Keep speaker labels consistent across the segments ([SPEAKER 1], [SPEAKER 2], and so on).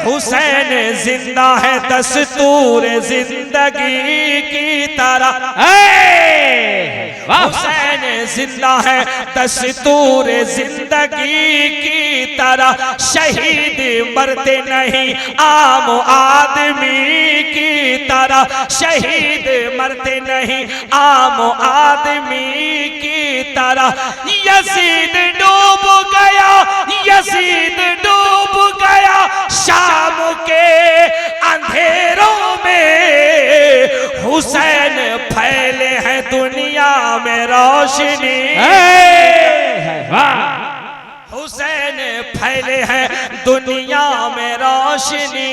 [SPEAKER 1] हुसैन जिंदा है दस्तूर जिंदगी की तरह, हुसैन जिंदा है दस्तूर जिंदगी की तरह, शहीद मरते नहीं आम आदमी की तरह, शहीद मरते नहीं आम आदमी की तरह। यजीद डूब गया, यजीद डूब गया शाम के अंधेरों में, हुसैन फैले हैं दुनिया में रोशनी, हुसैन फैले हैं दुनिया में रोशनी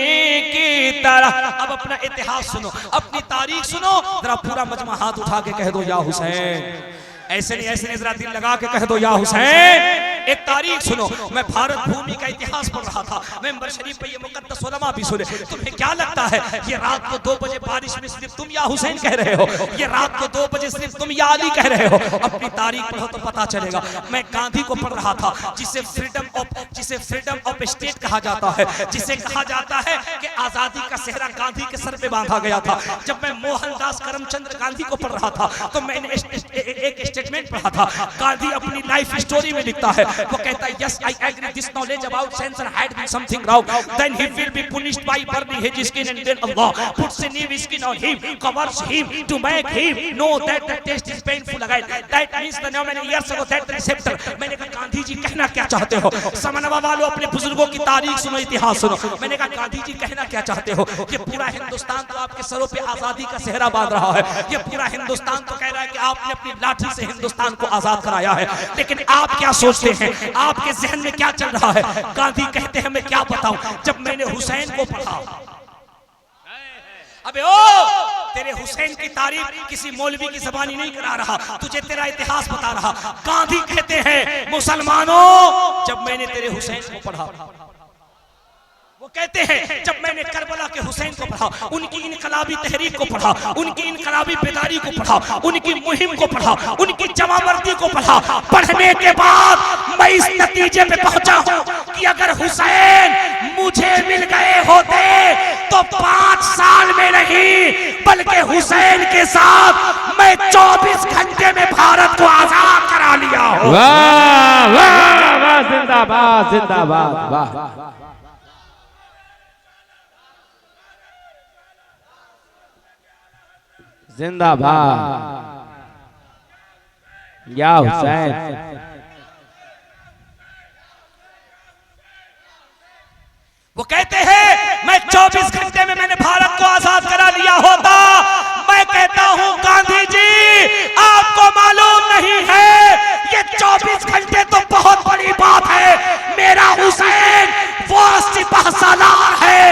[SPEAKER 1] की तरह। अब अपना इतिहास सुनो, अपनी तारीख सुनो, जरा पूरा मजमा हाथ उठा के कह दो या हुसैन। ऐसे नहीं जरा दिल लगा के कह दो या हुसैन। एक तारीख सुनो, मैं भारत भूमि का इतिहास पढ़ रहा था, मेंबर शरीफ पे ये मुकद्दस उलमा भी सुने। तुम्हें क्या लगता है ये रात को 2 बजे बारिश में सिर्फ तुम या हुसैन कह रहे हो, ये रात को 2 बजे सिर्फ तुम या अली कह रहे हो? अपनी तारीख पढ़ो तो पता चलेगा। मैं गांधी को पढ़ रहा था, जिसे फ्रीडम ऑफ स्टेट कहा जाता है, जिसे कहा जाता है कि आजादी का सेहरा गांधी के सर पे बांधा गया था। जब मैं मोहनदास करमचंद गांधी को पढ़ रहा था तो मैंने एक स्टेटमेंट पढ़ा था। गांधी अपनी लाइफ स्टोरी में लिखता है, वो कहता है yes I agree this knowledge about censor had been something wrong, then he will be punished by burning his skin and then Allah puts a new skin on him, covers him to make him know that the taste is painful again, that means the many years ago that receptor। मैंने कहा गांधी जी कहना क्या चाहते हो? समनवा वालों अपने बुजुर्गों की तारीख सुनो, इतिहास सुनो। मैंने कहा गांधी जी कहना क्या चाहते हो? ये पूरा हिंदुस्तान तो आपके सरों पे आजादी का सेहरा बांध रहा है, ये पूरा हिंदुस्तान तो कह रहा है कि आपने अपनी लाठी से हिंदुस्तान को आजाद कराया है, लेकिन आप क्या सोचते हैं? आपके जहन में क्या चल रहा है? गांधी कहते हैं मैं क्या बताऊं, जब मैंने हुसैन को पढ़ा, अबे ओ तेरे हुसैन की तारीफ किसी मौलवी की ज़बानी नहीं करा रहा, तुझे तेरा इतिहास बता रहा। गांधी कहते हैं मुसलमानों, जब मैंने तेरे हुसैन को पढ़ा, वो कहते हैं जब मैंने करबला के हुसैन को पढ़ा, उनकी इनकलाबी तहरीक को पढ़ा, उनकी इनकलाबी बेदारी को पढ़ा, उनकी मुहिम को पढ़ा, उनकी जमावर्दी को पढ़ा, पढ़ने के बाद मैं इस नतीजे पे पहुंचा हूं कि अगर हुसैन मुझे मिल गए होते तो 5 साल में नहीं बल्कि हुसैन के साथ मैं 24 घंटे में भारत को आजाद करा लिया हूं।
[SPEAKER 2] वाह वाह वाह, जिंदाबाद जिंदाबाद, वाह जिंदाबाद या हुसैन।
[SPEAKER 1] वो कहते हैं मैं 24 घंटे में मैंने भारत को आजाद करा लिया होता। मैं कहता हूं गांधी जी आपको मालूम नहीं है ये 24 घंटे तो बहुत बड़ी बात है। मेरा हुसैन वो सिपहसालार है,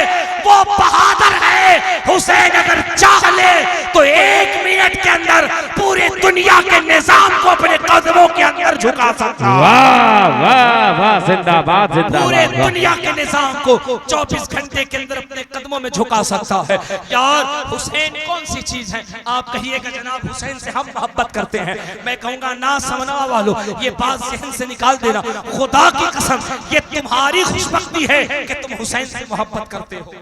[SPEAKER 1] वो बहादुर है। हुसैन अगर चाह ले तो 1 मिनट के अंदर पूरी दुनिया के निजाम को अपने कदमों के अंदर झुका सकता है।
[SPEAKER 2] वाह वाह वाह, जिंदाबाद जिंदाबाद।
[SPEAKER 1] पूरे दुनिया के निजाम को 24 घंटे के अंदर अपने कदमों में झुका सकता है। यार हुसैन कौन सी चीज है? आप कहिएगा जनाब हुसैन से हम मोहब्बत करते हैं, मैं कहूंगा ना समझना वालों ये बात जहन से निकाल देना। खुदा की कसम ये तुम्हारी खुशबख्ती है कि तुम हुसैन से मोहब्बत करते हो।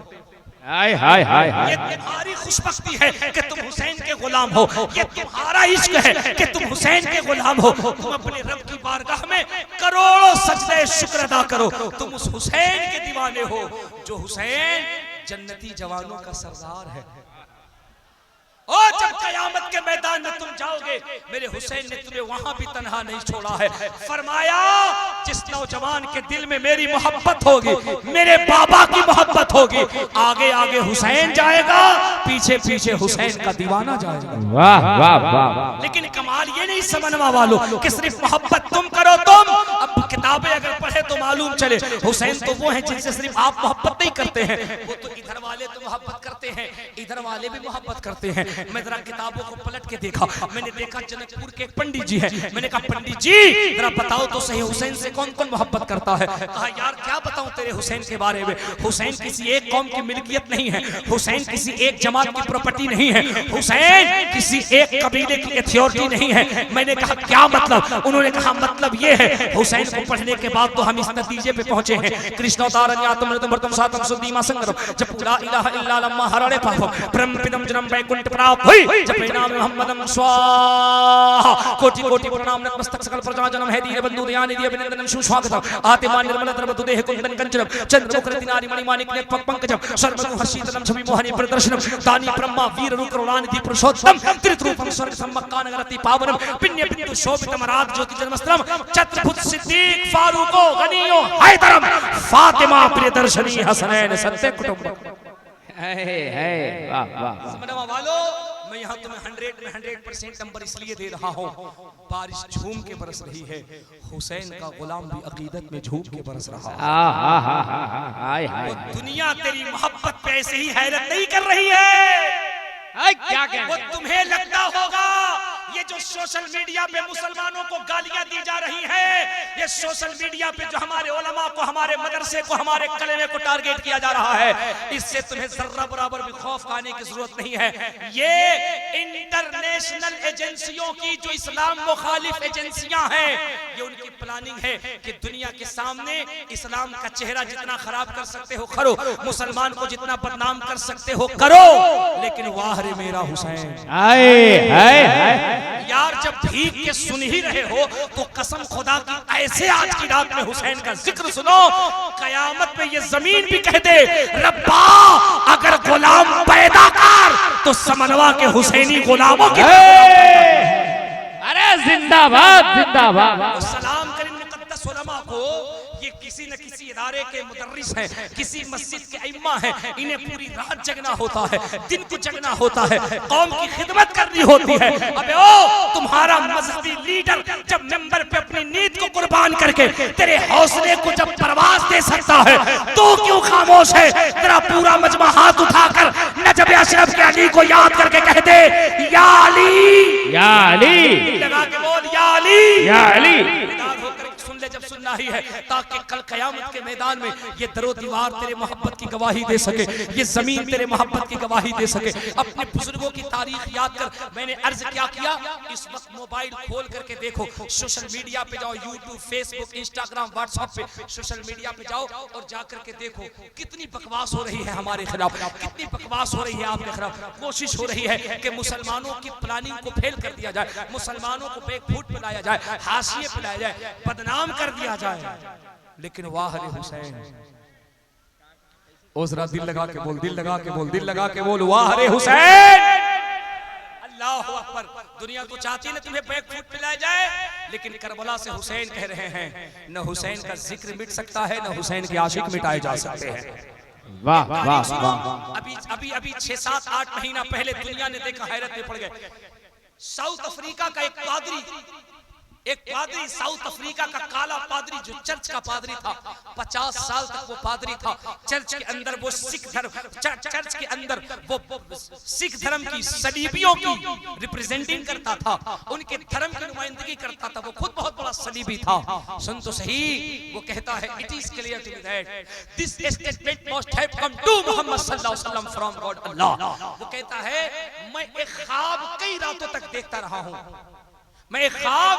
[SPEAKER 2] हाय हाय हाय हाय,
[SPEAKER 1] ये तुम्हारी खुशबख्ती है कि तुम हुसैन के गुलाम हो। ये तुम्हारा इश्क है कि तुम हुसैन के गुलाम हो। तुम अपने रब की बारगाह में करोड़ों सजदे शुक्र अदा करो। तुम उस हुसैन के दीवाने हो जो हुसैन जन्नती जवानों का सरदार है। और जब कयामत के मैदान में तुम जाओगे मेरे हुसैन ने तुम्हें वहां भी तन्हा नहीं छोड़ा है। फरमाया जिस नौजवान के दिल में मेरी मोहब्बत होगी, मेरे बाबा की मोहब्बत होगी, आगे आगे हुसैन जाएगा, पीछे पीछे हुसैन का दीवाना जाएगा।
[SPEAKER 2] वाह वाह वाह।
[SPEAKER 1] लेकिन कमाल ये नहीं समझवा वालों कि सिर्फ मोहब्बत तुम करो। तुम अब किताबें अगर पढ़े तो मालूम चले हुसैन तो वो है जिनसे सिर्फ आप मोहब्बत नहीं करते हैं, वो तो इधर वाले तो मोहब्बत करते हैं, इधर वाले भी मोहब्बत करते हैं। मैं जरा किताबों को पलट के देखा, मैंने देखा जनकपुर के एक पंडित जी हैं। मैंने कहा पंडित जी जरा बताओ तो सही हुसैन से कौन कौन मोहब्बत करता है? कहा यार क्या बताऊं तेरे हुसैन के बारे में। हुसैन किसी एक कौम की मिल्कियत नहीं है, हुसैन किसी एक जमात की प्रॉपर्टी नहीं है, हुसैन किसी एक कबीले की अथॉरिटी नहीं है। मैंने कहा क्या मतलब? उन्होंने कहा मतलब ये है हुसैन को पढ़ने के बाद तो हमें हम इस नतीजे पे पहुंचे हैं कृष्णोतारं यातम मृतम सातम सुदीमा संगरम जब ला इलाहा इल्ला लम्मा हरणे पापम ब्रह्म पिदम जन्म वैकुंठ प्राप्त हुई जब नाम मोहम्मदम स्वाहा कोटि कोटि प्रणाम नतमस्तक सकल प्रजा जन्म है दीन बंधु दयानि दी अभिनंदनम सुस्वागतम आतिमान निर्मल द्रवतु देह कुंदन कंचनम चंद्रमुखरति नारी मणिमाणिक नेत्र पंकजम सर्वगुण हर्षितलम छवि मोहनी प्रदर्शनम दानी ब्रह्मा वीर रुक्रौलानिधि पुरुषोत्तम त्रिरूपम स्वर्ग सम्मक्कानगरति पावनम पिण्य बिंदु शोभितम राज ज्योति जन्मस्थलम चतुर्भुज सिद्दीक फारूको गनियो हैदरम फातिमा प्रियदर्शनी हसनैन सत्य कुटुंब
[SPEAKER 2] वाह वाह
[SPEAKER 1] समझवा वालों मैं यहाँ तुम्हें 100 में 100% नंबर इसलिए दे रहा हूँ बारिश झूम के बरस रही है हुसैन का गुलाम भी अकीदत में झूम के बरस रहा है वो दुनिया तेरी मोहब्बत पे ऐसे ही हैरत नहीं कर रही है
[SPEAKER 2] क्या
[SPEAKER 1] वो तुम्हें लगता होगा ये जो सोशल मीडिया पे मुसलमानों को गालियां दी जा रही है ये सोशल मीडिया पे जो हमारे उलमा को हमारे मदरसे को हमारे कलेमे को टारगेट किया जा रहा है इससे तुम्हें जर्रा बराबर भी खौफ खाने की जरूरत नहीं है ये इंटरनेशनल एजेंसियों की जो इस्लाम मुखालिफ एजेंसियां हैं ये उनकी प्लानिंग है कि दुनिया के सामने इस्लाम का चेहरा जितना खराब कर सकते हो करो मुसलमान को जितना बदनाम कर सकते हो करो लेकिन वाह रे मेरा हुसैन यार जब भीख के सुन ही रहे हो तो कसम खुदा की ऐसे आज की रात में हुसैन का जिक्र सुनो कयामत में ये जमीन भी कह दे रब्बा अगर गुलाम पैदा कर तो समनवा के हुसैनी गुलामों की
[SPEAKER 2] अरे जिंदाबाद जिंदाबाद
[SPEAKER 1] सलाम करें मुकद्दस उलमा को ये किसी न किसी इदारे के मुदर्रिस हैं किसी मस्जिद के इमाम हैं इन्हें पूरी रात जगना होता है दिन को जगना होता है कौम की खिदमत करनी होती है अबे ओ तुम्हारा मजहबी लीडर जब मेंबर पे अपनी नींद को कुर्बान करके तेरे हौसले को जब परवाज दे सकता है तो क्यों खामोश है तेरा पूरा मजमा हाथ उठाकर नजब अशरफ के अली को याद करके कह दे या अली लगा के बोल या अली सुन ले जब सुनना ही है ताकि कल कयामत के मैदान में ये दरो दीवार तेरे मोहब्बत की गवाही दे सके ये जमीन तेरे मोहब्बत की गवाही दे सके अपने बुजुर्गों की तारीख याद कर मैंने अर्ज क्या किया इस वक्त मोबाइल खोल करके देखो सोशल मीडिया पे जाओ यूट्यूब फेसबुक इंस्टाग्राम व्हाट्सएप पे सोशल मीडिया पे जाओ और जाकर के देखो कितनी बकवास हो रही है हमारे खिलाफ कितनी बकवास हो रही है आपके खिलाफ कोशिश हो रही है कि मुसलमानों की प्लानिंग को फेल कर दिया जाए मुसलमानों को बेखूट बनाया जाए हाशिए पे लाया जाए बदनाम कर दिया जाए लेकिन वाह रे हुसैन ओ जरा दिल लगा के बोल दिल लगा के बोल दिल लगा के बोल वाह रे हुसैन अल्लाह अकबर दुनिया तो चाहती है तुम्हें बैकफुट पिलाया जाए लेकिन करबला से हुसैन कह रहे हैं न हुसैन का जिक्र मिट सकता है न हुसैन के आशिक मिटाए जा सकते हैं
[SPEAKER 2] वाह वाह वाह
[SPEAKER 1] अभी 6-7-8 महीना पहले दुनिया ने देखा हैरत में पड़ गए साउथ अफ्रीका का एक पादरी साउथ अफ्रीका का काला पादरी जो चर्च का पादरी था 50 साल तक वो पादरी था चर्च के अंदर वो सिख धर्म चर्च के अंदर वो सिख धर्म की सलीबियों की रिप्रेजेंटिंग करता था उनके धर्म की नुमाइंदगी करता था वो खुद बहुत बड़ा सलीबी था सुन तो सही वो कहता है it is clear to me that this statement must have come to Muhammad सल्लल्लाहु अलैहि वसल्लम फ्रॉम गॉड अल्लाह वो कहता है मैं एक ख्वाब कई रातों तक देखता रहा हूं मैं एक ख्वाब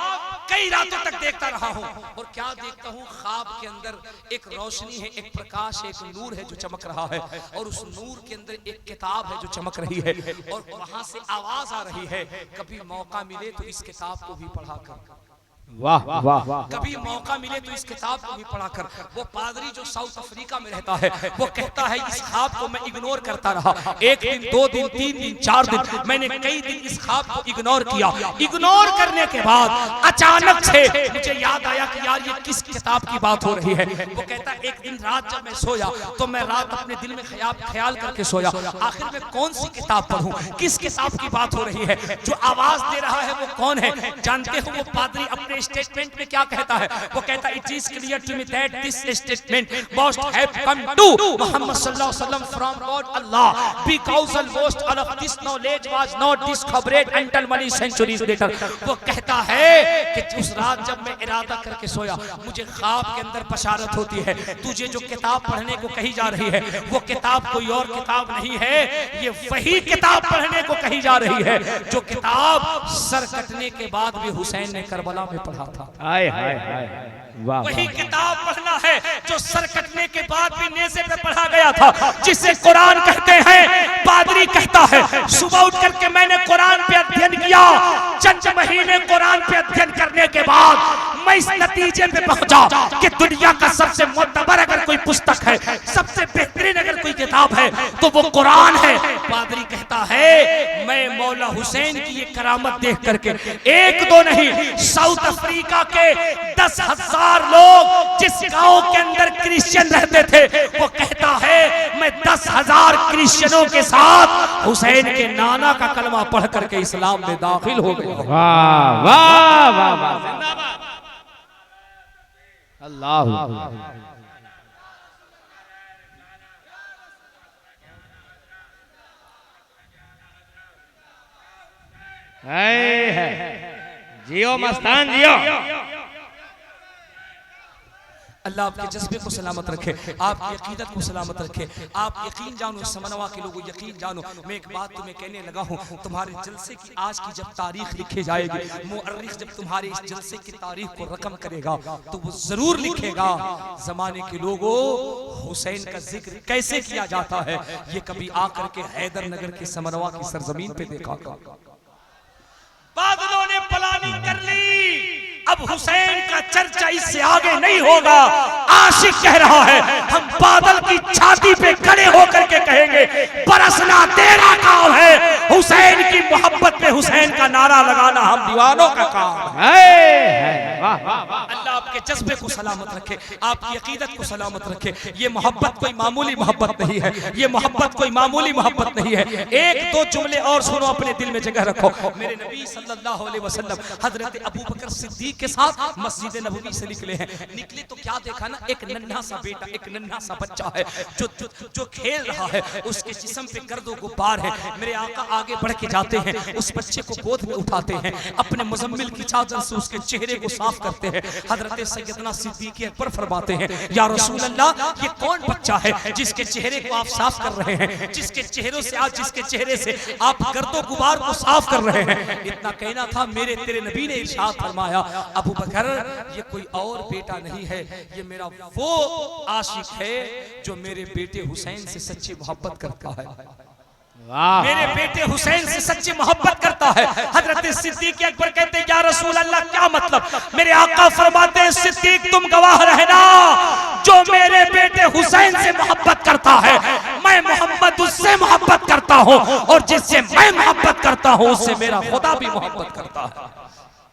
[SPEAKER 1] कई रातों तक देखता रहा हूं और क्या देखता हूं ख्वाब के अंदर एक रोशनी है एक प्रकाश है एक नूर है जो चमक रहा है और उस नूर के अंदर एक किताब है जो चमक रही है और वहां से आवाज आ रही है कभी मौका मिले तो इस किताब को भी पढ़ा कर
[SPEAKER 2] वाह वाह
[SPEAKER 1] कभी मौका मिले तो इस किताब को भी पढ़ा कर वो पादरी जो साउथ अफ्रीका में रहता है वो कहता है इस ख्वाब को मैं इग्नोर करता रहा 1 दिन 2 दिन 3 दिन 4 दिन मैंने कई दिन इस ख्वाब को इग्नोर किया इग्नोर करने के बाद अचानक से मुझे याद आया कि यार ये किस किताब की बात हो रही है वो कहता है एक दिन रात जब मैं सोया तो मैं रात अपने दिल में ख्याल करके सोया आखिर में कौन सी किताब पढ़ूं किस किताब की बात हो रही है जो आवाज दे रहा है वो कौन है जानते हो वो पादरी अपने स्टेटमेंट में क्या कहता है वो कहता है it is clear to me that this statement must have come to Muhammad सल्लल्लाहु अलैहि वसल्लम from God Allah because most of this knowledge was not discovered until many centuries later वो कहता है कि उस रात जब मैं इरादा करके सोया मुझे ख्वाब के अंदर बशारत होती है तुझे जो किताब पढ़ने को कही जा रही है वो किताब कोई और किताब नहीं है ये वही किताब पढ़ने को कही जा रही है जो किताब सर कटने के बाद भी हुसैन ने करबला में पढ़ा था
[SPEAKER 2] हाय हाय हाय वाह
[SPEAKER 1] वही किताब पढ़ना है जो सर कटने के बाद भी नेज़े पे पढ़ा गया था, जिसे कुरान कहते हैं। पादरी कहता है सुबह उठ करके मैंने कुरान पे अध्ययन किया, चंद महीने कुरान पे अध्ययन करने के बाद मैं इस नतीजे पे पहुंचा कि दुनिया का सबसे मोतबर अगर कोई पुस्तक है, सबसे बेहतरीन अगर कोई किताब है तो वो कुरान है। पादरी कहता है मैं मौला हुसैन की ये करामत देख करके, एक दो नहीं, साउथ अफ्रीका के 10,000 लोग जिस गांव के अंदर क्रिश्चियन रहते थे, वो कहता है मैं 10,000 क्रिश्चियनों के साथ हुसैन के नाना का कलमा पढ़ करके इस्लाम में दाखिल हो गया।
[SPEAKER 2] वाह वाह वाह वाह, अल्लाह है। जियो मस्तान जियो।
[SPEAKER 1] अल्लाह आपके जज्बे को सलामत रखे, आपकी अकीदत को सलामत रखे। आप यकीन जानो, समनवा के लोगों यकीन जानो, मैं एक बात तुम्हें कहने लगा हूँ, तुम्हारे जलसे की आज की जब तारीख लिखी जाएगी, मुअर्रिख जब तुम्हारे इस जलसे की तारीख को रकम करेगा तो वो जरूर लिखेगा जमाने के लोगों हुसैन का जिक्र कैसे किया जाता है, ये कभी आकर के हैदर नगर के समनवा की सरजमीन पे देखा। बादलों ने प्लानिंग कर ली, अब हुसैन का चर्चा इससे आगे नहीं होगा। आशिक कह रहा है हम बादल की छाती पे खड़े होकर के कहेंगे बरसना तेरा काम है, हुसैन की मोहब्बत में हुसैन का नारा लगाना हम दीवानों का काम है। अल्लाह आपके जज्बे को सलामत रखे, आपकी अकीदत को सलामत रखे। ये मोहब्बत कोई मामूली मोहब्बत नहीं है, ये मोहब्बत कोई मामूली मोहब्बत नहीं है। एक दो जुमले और सुनो, अपने दिल में जगह रखो। मेरे नबी सल्लल्लाहु अलैहि वसल्लम हजरत अबू बकर सिद्दीक के साथ मस्जिद नबवी से निकले हैं। निकले तो क्या देखा ना, एक नन्हा सा बेटा, एक नन्हा सा बच्चा है जो खेल रहा है, उसके जिस्म पे गर्दो गुब्बार है। मेरे आका आगे बढ़ के जाते हैं, उस बच्चे को गोद में उठाते हैं, अपने मुजम्मिल की चादर से उसके चेहरे को साफ करते हैं। हजरत सैयदना सिद्दीक अकबर फरमाते हैं या रसूल अल्लाह, ये कौन बच्चा है जिसके चेहरे को आप साफ कर रहे हैं, जिसके चेहरे से आप गर्दो गुब्बार को साफ कर रहे हैं। इतना कहना था, मेरे तेरे नबी ने इरशाद फरमाया अबू बकर ये कोई और बेटा नहीं है, ये मेरा वो आशिक है जो मेरे बेटे हुसैन से सच्ची मोहब्बत करता है, मेरे बेटे हुसैन से सच्ची मोहब्बत करता है। हजरत सिद्दीक अकबर कहते हैं या रसूल अल्लाह क्या मतलब? मेरे आका फरमाते हैं सिद्दीक तुम गवाह रहना, जो मेरे बेटे हुसैन से मोहब्बत करता है मैं मोहम्मद उससे मोहब्बत करता हूँ, और जिससे मैं मोहब्बत करता हूँ उससे मेरा खुदा भी मोहब्बत करता है।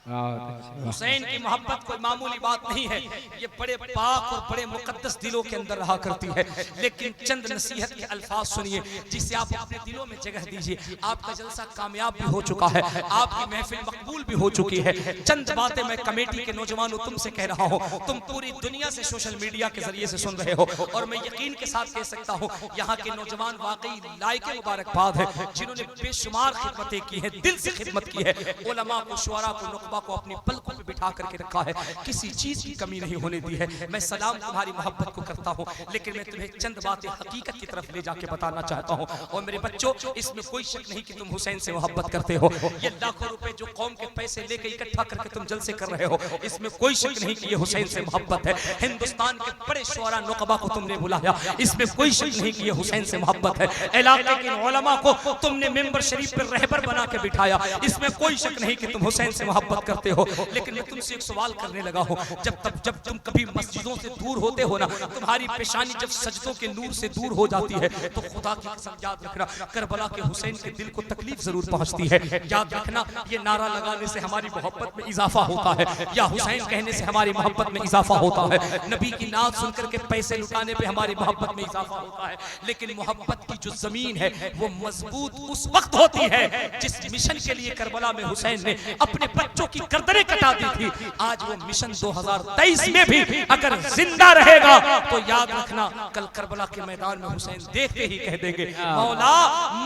[SPEAKER 1] हुसैन की मोहब्बत कोई मामूली बात नहीं है, ये बड़े पाक और बड़े मुकद्दस दिलों के अंदर रहा करती है। लेकिन चंद नसीहत के अल्फाज सुनिए जिससे आप अपने दिलों में जगह दीजिए। आपका जलसा कामयाब भी हो चुका है, आपकी महफिल मकबूल भी हो चुकी है। चंद बातें मैं कमेटी के नौजवानों तुमसे कह रहा हूँ, तुम पूरी दुनिया से सोशल मीडिया के जरिए से सुन रहे हो, और मैं यकीन के साथ कह सकता हूँ यहाँ के नौजवान वाकई लायक मुबारकबाद है, जिन्होंने बेशुमार खिदमतें की है, दिल से खिदमत की है। उलमा को, शुअरा को, नुकबा को अपनी पलकों पे बिठा करके रखा है, किसी चीज की कमी नहीं होने दी है। मैं सलाम तुम्हारी मोहब्बत को करता हूँ, लेकिन मैं तुम्हें चंद बातें हकीकत की तरफ ले जाके बताना चाहता हूँ। और मेरे बच्चों, इसमें कोई शक नहीं कि तुम हुसैन से मोहब्बत करते हो। ये लाखों रुपए जो कौम के पैसे लेके इकट्ठा करके तुम जलसे कर रहे हो, इसमें कोई शक नहीं कि ये हुसैन से मोहब्बत है। हिंदुस्तान के बड़े शुअरा नुकबा को तुमने बुलाया, इसमें कोई शक नहीं कि ये हुसैन से मोहब्बत है। इलाके के उलमा को तुमने मिंबर शरीफ पर रहबर बना के बिठाया, इसमें कोई शक नहीं कि तुम हुसैन से मोहब्बत करते हो। लेकिन मैं तुमसे एक सवाल करने लगा हूं, जब तुम कभी मस्जिदों से दूर होते हो ना, तुम्हारी पेशानी जब सजदों के नूर से दूर हो जाती है, तो खुदा की कसम याद रखना करबला के हुसैन के दिल को तकलीफ जरूर पहुंचती है। याद रखना ये नारा लगाने से हमारी मोहब्बत में इजाफा होता है, या हुसैन कहने से हमारी मोहब्बत में इजाफा होता है। नबी की नात सुनकर के पैसे लुटाने पे हमारी मोहब्बत में इजाफा होता है। लेकिन मोहब्बत की जो जमीन है वो मजबूत उस वक्त होती है जिस मिशन के लिए करबला में हुसैन ने अपने बच्चों की गर्दनें कटा दी थी। आज वो मिशन 2023 में भी अगर जिंदा रहेगा तो याद रखना कल करबला के मैदान में हुसैन देखते ही कह देंगे मौला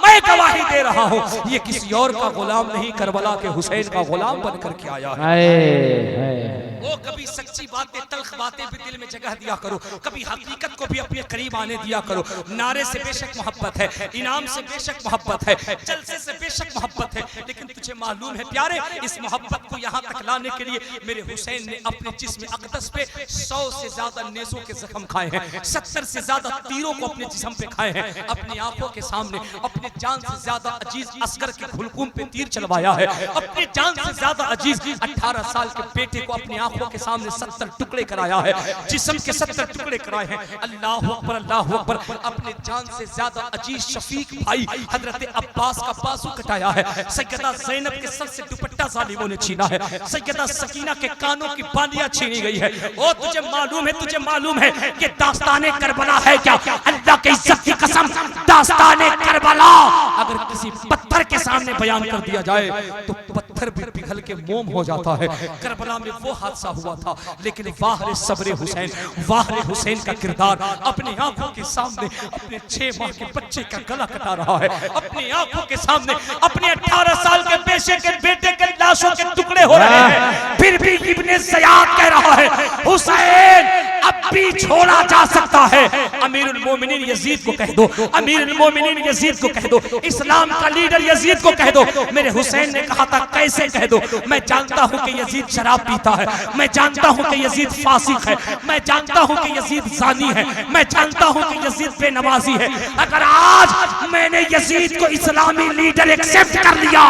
[SPEAKER 1] मैं गवाही दे रहा हूँ ये किसी और का गुलाम नहीं, करबला के हुसैन का गुलाम बनकर के आया है। वो कभी सच्ची बातें, तल्ख बातें भी दिल में जगह दिया करो, कभी हकीकत को भी अपने करीब आने दिया करो। नारे से बेशक मोहब्बत है, इनाम से बेशक मोहब्बत है, जलसे से बेशक मोहब्बत है, लेकिन तुझे मालूम है प्यारे, इस मोहब्बत को यहाँ तक लाने के लिए मेरे हुसैन ने अपने जिस्म अक़दस पे 100 से ज्यादा नेज़ों के जख्म खाए हैं, 70 से ज्यादा तीरों को अपने जिस्म पे खाए हैं, अपनी आंखों के सामने अपने जान से ज्यादा अजीज असगर के हुलकुम पे तीर चलवाया है, अपने जान से ज्यादा अजीज 18 साल के बेटे को अपनी आंखों के सामने 70 टुकड़े कराया है, जिस्म के 70 टुकड़े कराए हैं। अल्लाह अकबर, अल्लाह अकबर। अपने जान से ज्यादा अजीज शफीक भाई हजरत अब्बास का बाजू कटाया है, सैयदा ज़ैनब के सर से दुपट्टा जालिमों ने छीना है, सैयदा सकीना के कानों की बालियां छीनी गई है। ओ तुझे मालूम है कि दास्ताने करबला है क्या? अल्लाह की इज्जत की कसम, दास्ताने करबला अगर किसी पत्थर के सामने बयान कर दिया जाए तो पत्थर भी पिघल के मोम हो जाता है। करबला में वो हादसा हुआ था, लेकिन वाह रे सब्र हुसैन, वाह रे हुसैन का किरदार अपनी आंखों के सामने अपने 6 माह के बच्चे का गला कटा रहा है, अपनी आंखों के सामने अपने 18 साल के बेटे के लाशों के टुकड़े हो रहे हैं, फिर भी इब्ने ज़ियाद कह रहा है हुसैन अब भी छोड़ा जा सकता है। अमीरुल मोमिनीन यजीद को कह दो, अमीरुल मोमिनीन यजीद को कह दो, इस्लाम का लीडर यजीद को कह दो। मेरे हुसैन ने कहा था कैसे कह दो? मैं जानता हूं कि यजीद शराब पीता है, मैं जानता हूं कि यजीद फासिक है, मैं जानता हूं कि यजीद जानी है, मैं जानता हूं कि यजीद बेनमाजी है। अगर आज मैंने यजीद को इस्लामी लीडर एक्सेप्ट कर लिया,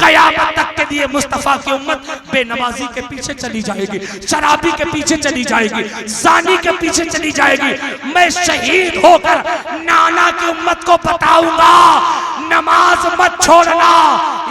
[SPEAKER 1] कयामत तक के लिए मुस्तफा की उम्मत बेनमाजी के पीछे चली जाएगी, शराबी के पीछे चली जाएगी, जानी के पीछे चली जाएगी। मैं शहीद होकर नाना की उम्मत को बताऊंगा नमाज मत छोड़ना।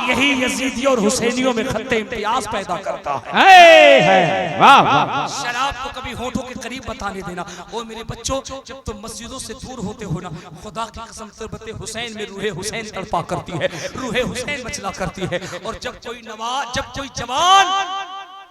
[SPEAKER 1] यही यजीदियों और हुसैनियों में खत्ते इम्तियाज पैदा करता है।
[SPEAKER 2] वाह वाह।
[SPEAKER 1] शराब को कभी होठों के करीब बताने देना। और मेरे बच्चों, जब तुम मस्जिदों से दूर होते हो ना, खुदा की कसम तुरबते हुसैन में रूहे हुसैन तड़पा करती है, रूहे हुसैन मचला करती है। और जब कोई जवान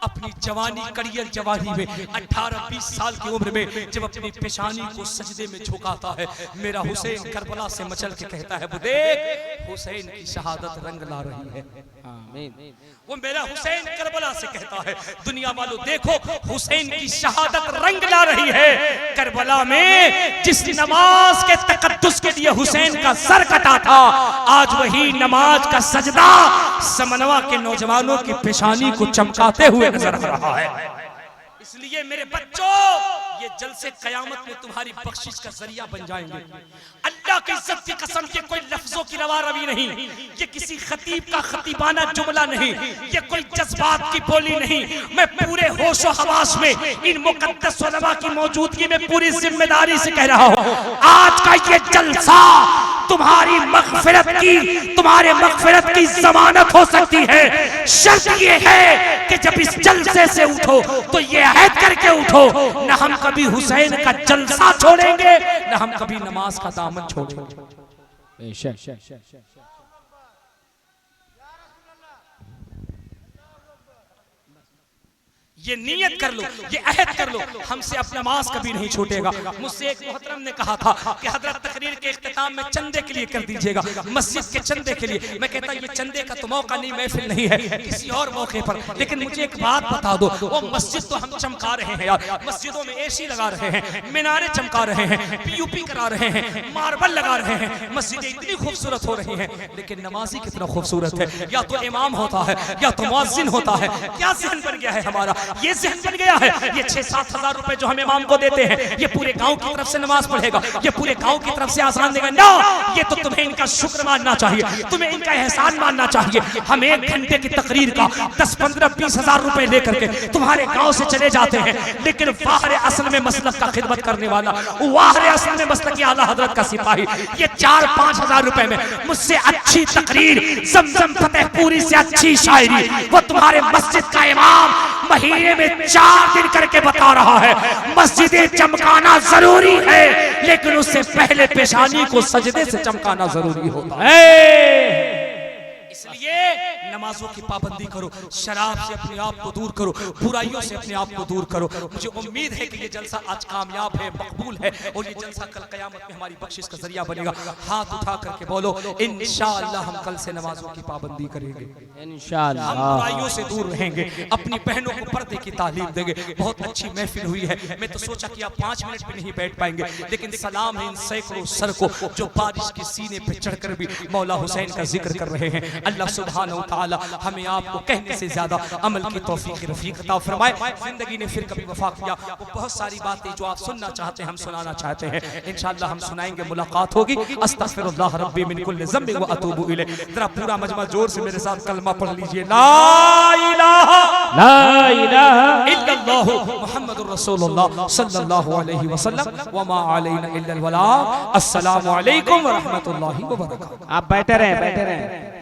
[SPEAKER 1] अपनी जवानी कड़ियल जवानी में 18-20 साल की उम्र में जब अपनी पेशानी को सजदे में झुकाता है, मेरा हुसैन करबला से मचल के कहता है वो देख हुसैन की शहादत रंग ला रही है। आमीन। वो मेरा हुसैन करबला से कहता है दुनिया वालों देखो हुसैन की शहादत रंग ला रही है। करबला में जिस नमाज के तकद्दुस के लिए हुसैन का सर कटा था, आज वही नमाज का सजदा समनवा के नौजवानों की पेशानी को चमकाते हुए नजर आ रहा है। इसलिए मेरे बच्चों, ये जलसे कयामत में तुम्हारी बख्शिश का जरिया बन जाएंगे। अल्लाह की इज्जत की कसम, ये कोई लफ्जों की रवा रवी नहीं, ये किसी खतीब का खतीबाना जुमला नहीं, ये कोई जज्बात की बोली नहीं। मैं पूरे होशो हवास में इन मुकद्दस उलमा की मौजूदगी में पूरी जिम्मेदारी से कह रहा हूँ, आज का ये जलसा तुम्हारी तुम्हारे मगफिरत की जमानत हो सकती है। शर्त ये है कि जब इस जलसे से उठो तो ये अहद करके उठो, न हम कभी हुसैन का जलसा छोड़ेंगे, न हम कभी नमाज का दामन छोड़ेंगे। ये नियत कर लो, ये अहद कर लो, हमसे अब नमाज कभी नहीं छूटेगा। मुझसे एक मोहतरम ने कहा था कि हजरत तकरीर के इख्तिताम में चंदे के लिए कर दीजिएगा, मस्जिद के चंदे के लिए। मैं कहता ये चंदे का तो मौका नहीं, महफिल नहीं है, किसी और मौके पर। लेकिन मुझे एक बात बता दो, वो मस्जिद तो हम चमका रहे हैं यार, मस्जिदों में एसी लगा रहे हैं, मीनारे चमका रहे हैं, पीयूपी करा रहे हैं, मार्बल लगा रहे हैं, मस्जिदें इतनी खूबसूरत हो रही हैं, लेकिन नमाजी कितना खूबसूरत है। या तो इमाम होता है या तो मुअज्जिन होता है। क्या ज़हन बन गया है हमारा? ये ज़हन बन गया है ये 6-7 हज़ार रुपए जो हम इमाम को देते हैं, ये पूरे गांव की तरफ से नमाज पढ़ेगा, ये पूरे गांव की तरफ से आज़ान देगा। ना, ये तो तुम्हें इनका शुक्र मानना चाहिए, तुम्हें इनका एहसान मानना चाहिए। हम 1 घंटे की तकरीर का 10, 15, 20 हज़ार रुपए लेकर के तुम्हारे गांव से चले जाते हैं, लेकिन वाहरे असल में मसलक का खिदमत करने वाला, वाहरे असल में मसलक की आला हजरत का सिपाही, ये 4-5 हज़ार रुपए में मुझसे अच्छी तकरीर, ज़मज़म फतेहपुरी से अच्छी शायरी, वो तुम्हारे मस्जिद का इमाम महीने में 4 दिन करके बता रहा है। मस्जिदें चमकाना जरूरी है, लेकिन उससे पहले पेशानी को सजदे से चमकाना जरूरी होता है। इसलिए नमाजों की पाबंदी करो, शराब से अपने आप को दूर करो, बुराइयों से अपने आप को दूर करो। मुझे उम्मीद है कि ये जलसा आज कामयाब है, मकबूल है और ये जलसा कल क़यामत में हमारी बख्शिश का जरिया बनेगा। हाथ उठा करके बोलो इंशाअल्लाह हम कल से नमाजों की पाबंदी करेंगे,
[SPEAKER 2] इंशाअल्लाह
[SPEAKER 1] हम बुराइयों से दूर रहेंगे, अपनी बहनों को पर्दे की तालीम देंगे। बहुत अच्छी महफिल हुई है। मैं तो सोचा कि आप 5 मिनट भी नहीं बैठ पाएंगे, लेकिन सलाम है इन सैकड़ों सर को जो बारिश के सीने पे चढ़कर भी मौला हुसैन का जिक्र कर रहे हैं। अल्लाह सुब्हानहू व तआला हमें आपको कहने से ज्यादा अमल की तौफीक रफीक अता फरमाए। जिंदगी ने फिर कभी वफा किया, वो बहुत सारी बातें जो आप सुनना चाहते हैं हम सुनाना चाहते हैं, इंशाअल्लाह हम सुनाएंगे, मुलाकात होगी। अस्तगफिरुल्लाह रब्बी मिन कुल्लि ज़म्बिन व अतूबु इलैह। जरा पूरा मजमा जोर से मेरे साथ कलमा पढ़ लीजिए, ला इलाहा इल्लल्लाह मुहम्मदुर रसूलुल्लाह सल्लल्लाहु अलैहि वसल्लम व मा अलैना इल्लल बलाग। अस्सलामु अलैकुम व रहमतुल्लाहि व बरकातहू।
[SPEAKER 2] आप बैठे रहे, बैठे रहे।